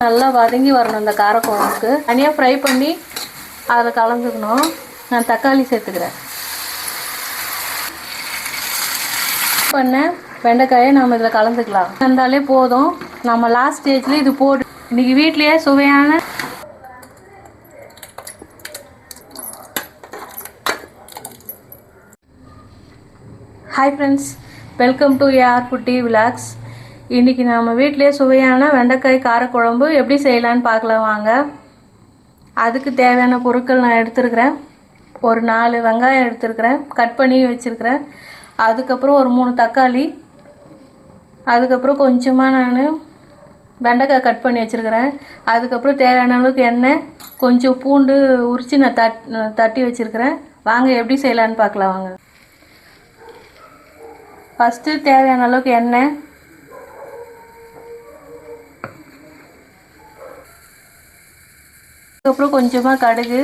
நல்லா வதங்கி வரணும். இந்த காரக்குழம்புக்கு தனியாக ஃப்ரை பண்ணி அதில் கலந்துக்கணும். நான் தக்காளி சேர்த்துக்கிறேன். பண்ண வெண்டைக்காயை நம்ம இதில் கலந்துக்கலாம். இருந்தாலே போதும். நம்ம லாஸ்ட் ஸ்டேஜில் இது போட்டு இன்றைக்கி வீட்லேயே சுவையான hi friends, welcome to AR Kutty vlogs. இன்றைக்கி நம்ம வீட்டிலே சுவையான வெண்டைக்காய் காரக்குழம்பு எப்படி செய்யலான்னு பார்க்கலாம் வாங்க. அதுக்கு தேவையான பொருட்கள் நான் எடுத்துருக்கிறேன். ஒரு 4 வெங்காயம் எடுத்துருக்கிறேன், கட் பண்ணி வச்சுருக்கிறேன். அதுக்கப்புறம் ஒரு 3 தக்காளி, அதுக்கப்புறம் கொஞ்சமாக நான் வெண்டைக்காய் கட் பண்ணி வச்சுருக்கிறேன். அதுக்கப்புறம் தேவையான அளவுக்கு எண்ணெய், கொஞ்சம் பூண்டு உரித்து நான் தட்டி வச்சுருக்கிறேன். வாங்க எப்படி செய்யலான்னு பார்க்கலாம் வாங்க. ஃபஸ்ட்டு தேவையான அளவுக்கு எண்ணெய், அதுக்கப்புறம் கொஞ்சமாக கடுகு,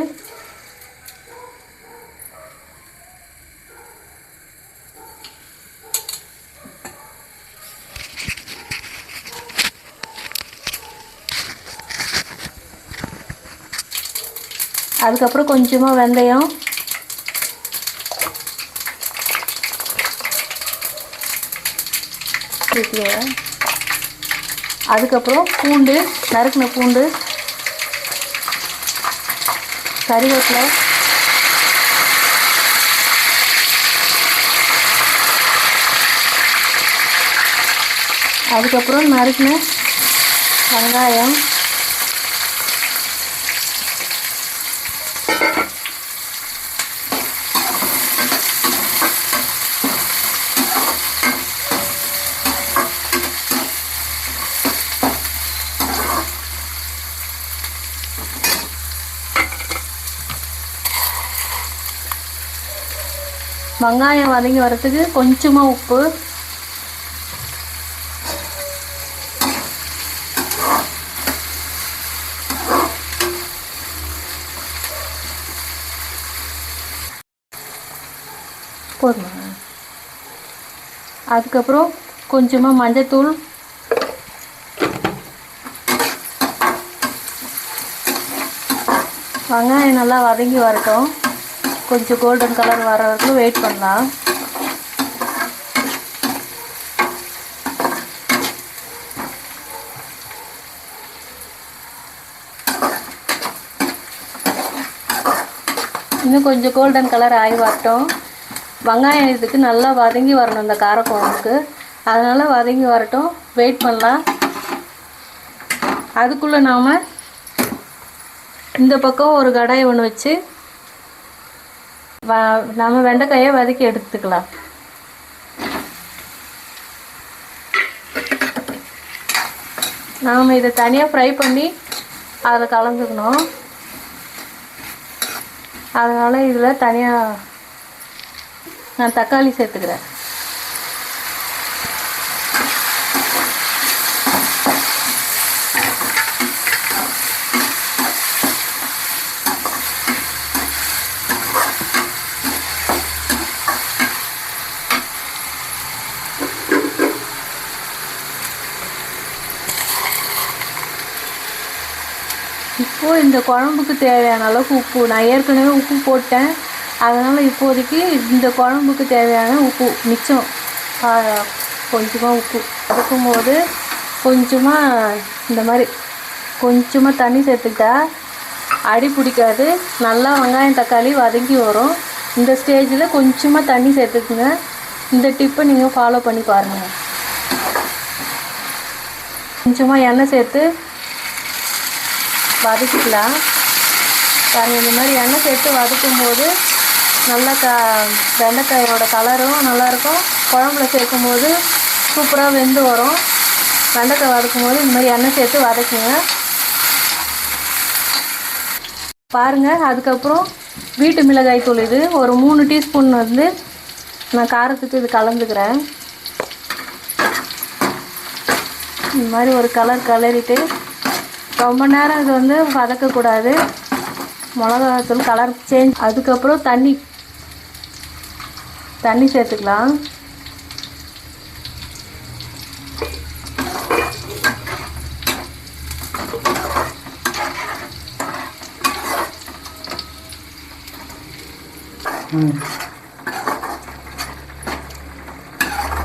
அதுக்கப்புறம் கொஞ்சமாக வெந்தயம், அதுக்கப்புறம் பூண்டு, நறுக்கின பூண்டு, கறிவேப்பிலை, அதுக்கப்புறம் நறுக்கின வெங்காயம், வெங்காயம் வதங்கி வரத்துக்கு கொஞ்சமாக உப்பு, போதும். அதுக்கப்புறம் கொஞ்சமாக மஞ்சத்தூள், வெங்காயம் நல்லா வதங்கி வரட்டும். கொஞ்சம் கோல்டன் கலர் வர வரைக்கும் வெயிட் பண்ணலாம். இன்னும் கொஞ்சம் கோல்டன் கலர் ஆகி வரட்டும். வெங்காயம் இதுக்கு நல்லா வதங்கி வரணும் இந்த காரக்குழம்புக்கு. அதனால் வதங்கி வரட்டும், வெயிட் பண்ணலாம். அதுக்குள்ளே நாம் இந்த பக்கம் ஒரு கடாய் ஒன்று வச்சு நம்ம வெண்டைக்காயை வதக்கி எடுத்துக்கலாம். நாம் இதை தனியாக ஃப்ரை பண்ணி அதில் கலந்துக்கணும். அதனால் இதில் தனியாக நான் தக்காளி சேர்த்துக்கிறேன். இப்போது இந்த குழம்புக்கு தேவையான அளவுக்கு உப்பு, நான் ஏற்கனவே உப்பு போட்டேன். அதனால் இப்போதைக்கு இந்த குழம்புக்கு தேவையான உப்பு மிச்சம், கொஞ்சமாக உப்பு அதுக்கும்போது கொஞ்சமாக இந்த மாதிரி கொஞ்சமாக தண்ணி சேர்த்துக்கிட்டா அடி பிடிக்காது. நல்லா வெங்காயம் தக்காளி வதங்கி வரும். இந்த ஸ்டேஜில் கொஞ்சமாக தண்ணி சேர்த்துக்குங்க. இந்த டிப்பை நீங்கள் ஃபாலோ பண்ணி பாருங்கள். கொஞ்சமாக எண்ணெய் சேர்த்து வதக்கிக்கலாம். பாருங்கள், இந்த மாதிரி எண்ணெய் சேர்த்து வதக்கும்போது நல்லா வெண்டைக்காயோட கலரும் நல்லாயிருக்கும். குழம்புல சேர்க்கும்போது சூப்பராக வெந்து வரும். வெண்டைக்காய் வதக்கும்போது இந்த மாதிரி எண்ணெய் சேர்த்து வதக்குங்க. பாருங்கள், அதுக்கப்புறம் வீட்டு மிளகாய் தூள் இது ஒரு 3 டீஸ்பூன் வந்து நான் காரத்துக்கு இது கலந்துக்கிறேன். இந்த மாதிரி ஒரு கலரிட்டு ரொம்ப நேரம் இது வந்து வதக்கக்கூடாது. மிளகாத்தூள் கலர் சேஞ்ச். அதுக்கப்புறம் தண்ணி சேர்த்துக்கலாம்.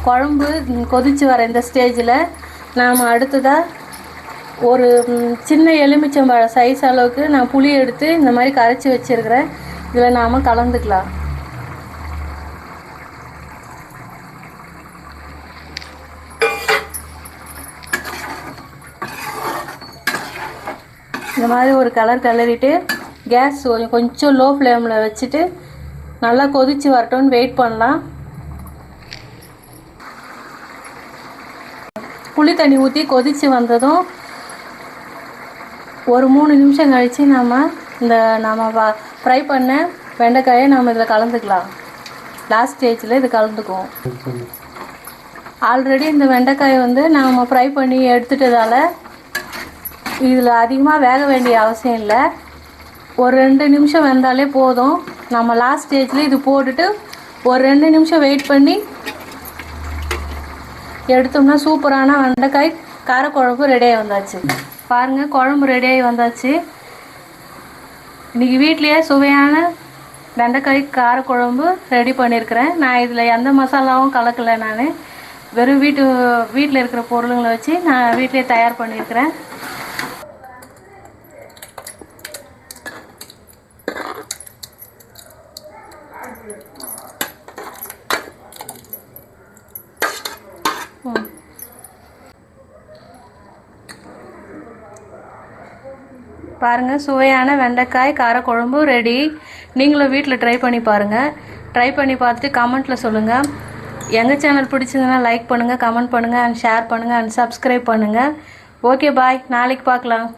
குழம்பு கொதித்து வர இந்த ஸ்டேஜில் நாம் அடுத்ததாக ஒரு சின்ன எலுமிச்சம்பழ சைஸ் அளவுக்கு நான் புளி எடுத்து இந்த மாதிரி கரைச்சி வச்சுருக்கிறேன். இதில் நாம் கலந்துக்கலாம். இந்த மாதிரி ஒரு கலரிட்டு கேஸ் கொஞ்சம் லோ ஃப்ளேமில் வச்சுட்டு நல்லா கொதித்து வரட்டும்னு வெயிட் பண்ணலாம். புளி தண்ணி ஊற்றி கொதித்து வந்ததும் ஒரு 3 நிமிஷம் கழித்து நம்ம ஃப்ரை பண்ண வெண்டைக்காயை நம்ம இதில் கலந்துக்கலாம். லாஸ்ட் ஸ்டேஜில் இது கலந்துக்குவோம். ஆல்ரெடி இந்த வெண்டைக்காயை நாம் ஃப்ரை பண்ணி எடுத்துட்டதால் இதில் அதிகமாக வேக வேண்டிய அவசியம் இல்லை. ஒரு 2 நிமிஷம் வெந்தாலே போதும். நம்ம லாஸ்ட் ஸ்டேஜில் இது போட்டுட்டு ஒரு 2 நிமிஷம் வெயிட் பண்ணி எடுத்தோம்னா சூப்பரான வெண்டைக்காய் காரக்குழம்பு ரெடியாகி வந்தாச்சு. பாருங்கள், குழம்பு ரெடியாகி வந்தாச்சு. இன்றைக்கி வீட்லேயே சுவையான வெண்டைக்காய் காரக்குழம்பு ரெடி பண்ணியிருக்கிறேன். நான் இதில் எந்த மசாலாவும் கலக்கலை. நான் வெறும் வீட்டில் இருக்கிற பொருளுங்களை வச்சு நான் வீட்டிலே தயார் பண்ணியிருக்கிறேன். பாருங்கள், சுவையான வெண்டைக்காய் காரக்குழம்பு ரெடி. நீங்களும் வீட்டில் ட்ரை பண்ணி பாருங்கள். ட்ரை பண்ணி பார்த்துட்டு கமெண்ட்டில் சொல்லுங்கள். எங்கள் சேனல் பிடிச்சதுன்னா லைக் பண்ணுங்கள், கமெண்ட் பண்ணுங்கள், அண்ட் ஷேர் பண்ணுங்கள், அண்ட் சப்ஸ்கிரைப் பண்ணுங்கள். ஓகே, பாய். நாளைக்கு பார்க்கலாம்.